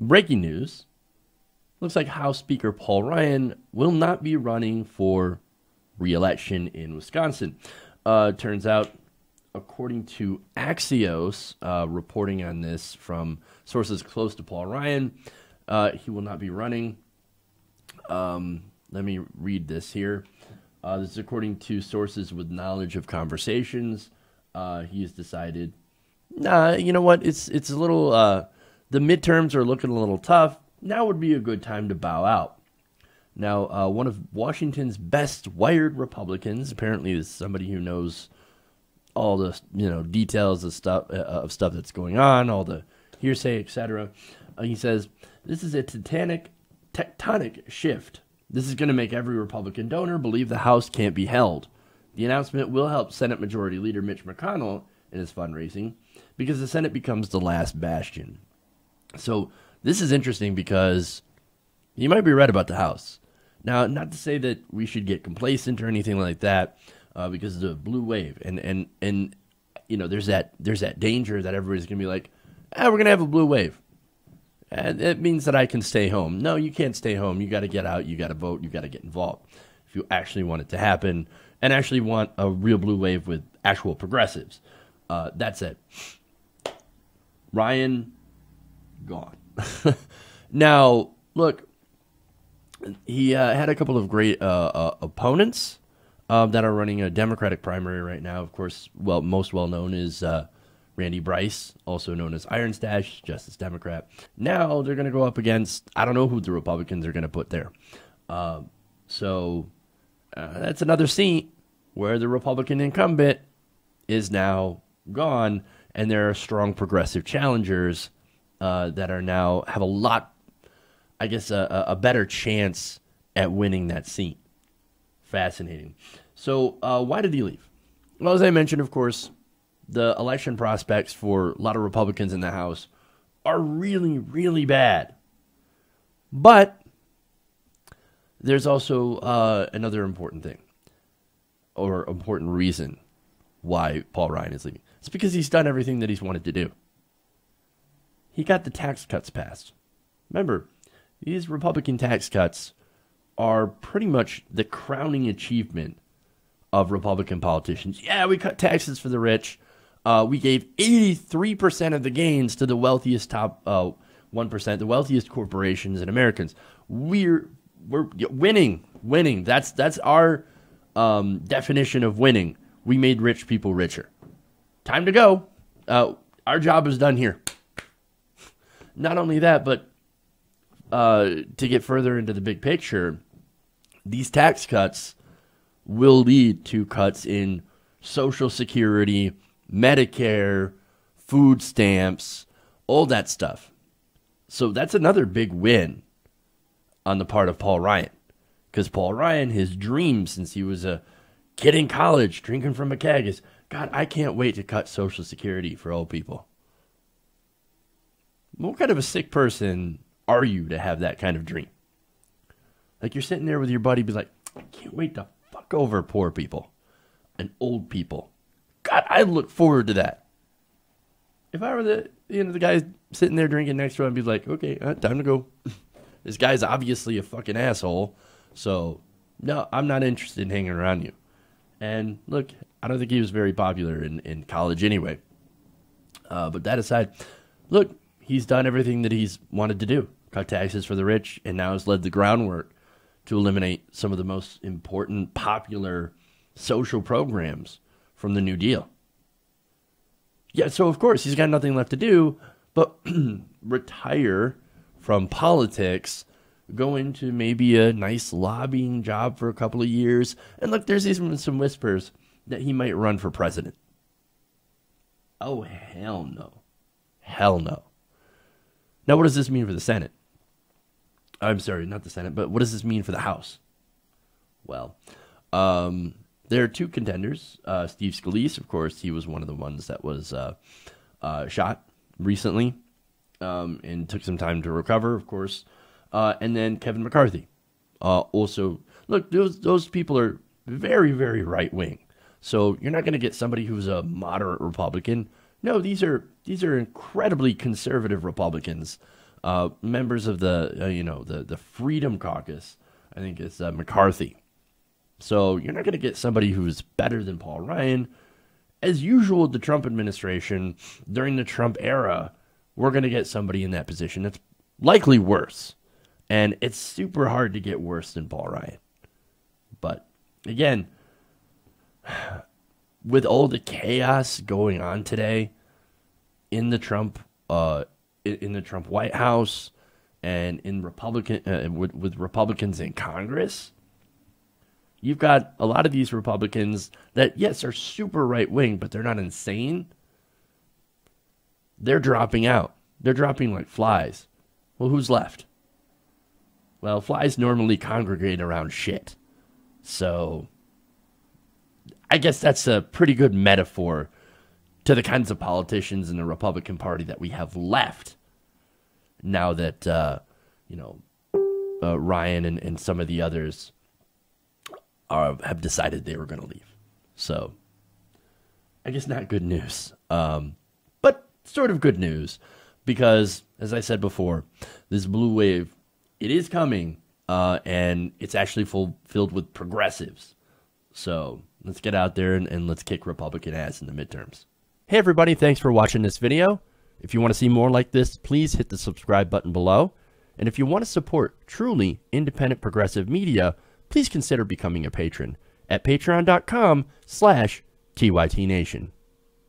Breaking news. Looks like House Speaker Paul Ryan will not be running for re-election in Wisconsin. Turns out, according to Axios, reporting on this from sources close to Paul Ryan, he will not be running. Let me read this here. This is according to sources with knowledge of conversations. He has decided, nah, you know what? It's a little. The midterms are looking a little tough. Now would be a good time to bow out. Now, one of Washington's best wired Republicans, apparently is somebody who knows all the details of stuff that's going on, all the hearsay, etc. He says this is a tectonic shift. This is going to make every Republican donor believe the House can't be held. The announcement will help Senate Majority Leader Mitch McConnell in his fundraising because the Senate becomes the last bastion. So this is interesting because you might be right about the House. Now, not to say that we should get complacent or anything like that, because of the blue wave, and there's that danger that everybody's gonna be like, we're gonna have a blue wave, and it means that I can stay home. No, you can't stay home. You got to get out. You got to vote. You got to get involved if you actually want it to happen and actually want a real blue wave with actual progressives. That's it. Ryan, gone. Now, look, he had a couple of great opponents that are running a Democratic primary right now. Of course, most well known is Randy Bryce, also known as Iron Stash, Justice Democrat. Now they're going to go up against, I don't know who the Republicans are going to put there. So that's another seat where the Republican incumbent is now gone, and there are strong progressive challengers that are now have a lot, I guess, a better chance at winning that seat. Fascinating. So why did he leave? Well, as I mentioned, of course, the election prospects for a lot of Republicans in the House are really, really bad. But there's also another important thing, or important reason why Paul Ryan is leaving. It's because he's done everything that he's wanted to do. He got the tax cuts passed. Remember, these Republican tax cuts are pretty much the crowning achievement of Republican politicians. Yeah, we cut taxes for the rich. We gave 83% of the gains to the wealthiest top 1%, the wealthiest corporations and Americans. We're winning. That's our definition of winning. We made rich people richer. Time to go. Our job is done here. Not only that, but to get further into the big picture, these tax cuts will lead to cuts in Social Security, Medicare, food stamps, all that stuff. So that's another big win on the part of Paul Ryan. Because Paul Ryan, his dream since he was a kid in college drinking from a keg is, God, I can't wait to cut Social Security for old people. What kind of a sick person are you to have that kind of dream? Like you're sitting there with your buddy, be like, I can't wait to fuck over poor people and old people. God, I look forward to that. If I were the guy sitting there drinking next to him, I'd be like, okay, time to go. This guy's obviously a fucking asshole, so no, I'm not interested in hanging around you. And look, I don't think he was very popular in college anyway. But that aside, look, he's done everything that he's wanted to do. Cut taxes for the rich, and now has led the groundwork to eliminate some of the most important, popular social programs from the New Deal. Yeah, so of course, he's got nothing left to do but retire from politics, go into maybe a nice lobbying job for a couple of years. And look, there's even some whispers that he might run for president. Oh, hell no. Hell no. Now, what does this mean for the Senate? I'm sorry, not the Senate, but what does this mean for the House? Well, there are two contenders. Steve Scalise, of course, he was one of the ones that was shot recently and took some time to recover, of course. And then Kevin McCarthy. Also, look, those people are very, very right-wing. So you're not going to get somebody who's a moderate Republican. No, these are incredibly conservative Republicans members of the Freedom Caucus. I think it's McCarthy. So you're not going to get somebody who's better than Paul Ryan. As usual with the Trump administration, during the Trump era, we're going to get somebody in that position that's likely worse. And it's super hard to get worse than Paul Ryan. But again, with all the chaos going on today in the Trump White House and in with Republicans in Congress, you've got a lot of these Republicans that, yes, are super right-wing, but they're not insane. They're dropping out. They're dropping like flies. Well, who's left? Well, flies normally congregate around shit. So I guess that's a pretty good metaphor to the kinds of politicians in the Republican Party that we have left now that, Ryan and some of the others have decided they were going to leave. So I guess not good news, but sort of good news because, as I said before, this blue wave, it is coming, and it's actually filled with progressives. So let's get out there and let's kick Republican ass in the midterms. Hey everybody, thanks for watching this video. If you want to see more like this, please hit the subscribe button below. And if you want to support truly independent progressive media, please consider becoming a patron at patreon.com/TYTNation.